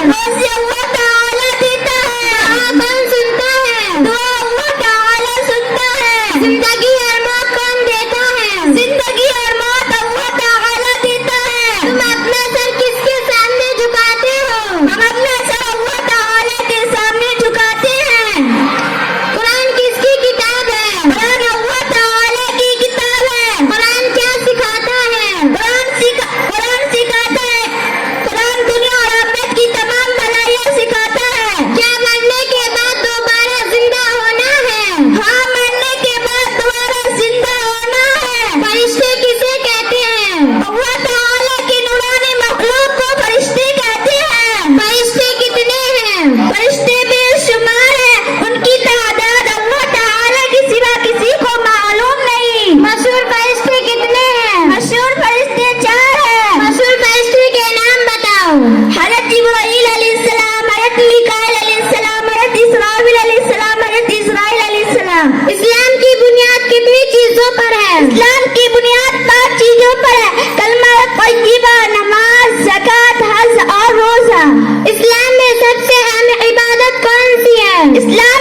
روزی اللہ تعالیٰ دیتا ہے، دعا کون سنتا ہے؟ دعا اللہ تعالیٰ سنتا ہے۔ زندگی اور موت کون دیتا ہے؟ زندگی اور موت اللہ تعالیٰ دیتا ہے۔ تم اپنا سر کس کے سامنے جھکاتے ہو؟ ہم اپنا سر اللہ تعالیٰ کے سامنے جھکاتے ہیں۔ قرآن کس کی کتاب ہے؟ قرآن اللہ تعالیٰ کی کتاب ہے۔ قرآن کیا سکھاتا ہے؟ قرآن سکھاتا ہے، قرآن دنیا اور آخرت کی تمام بھلائیاں سکھاتا ہے۔ کیا مرنے کے بعد دوبارہ زندہ ہونا ہے؟ ہاں، مرنے کے بعد دوبارہ زندہ ہونا ہے۔ فرشتے کسے کہتے ہیں؟ اللہ تعالیٰ کی نورانی مخلوق کو فرشتے کہتے ہیں۔ فرشتے کتنے ہیں؟ فرشتے بے شمار ہیں، ان کی تعداد اللہ تعالیٰ کے سوا کسی کو معلوم نہیں۔ مشہور فرشتے کتنے ہیں؟ مشہور فرشتے 4 ہیں۔ مشہور فرشتے کے نام بتاؤ۔ حضرت جبرائیل علیہ السلام، حضرت میکائیل علیہ السلام، حضرت اسرافیل علیہ السلام، حضرت اسرائیل علیہ السلام۔ اسلام کی بنیاد کتنی چیزوں پر ہے؟ اسلام کی بنیاد 5 چیزوں پر ہے: کلمہ طیبہ، نماز، زکوٰۃ، حج اور روزہ۔ اسلام میں سب سے اہم عبادت کون سی ہے؟ اسلام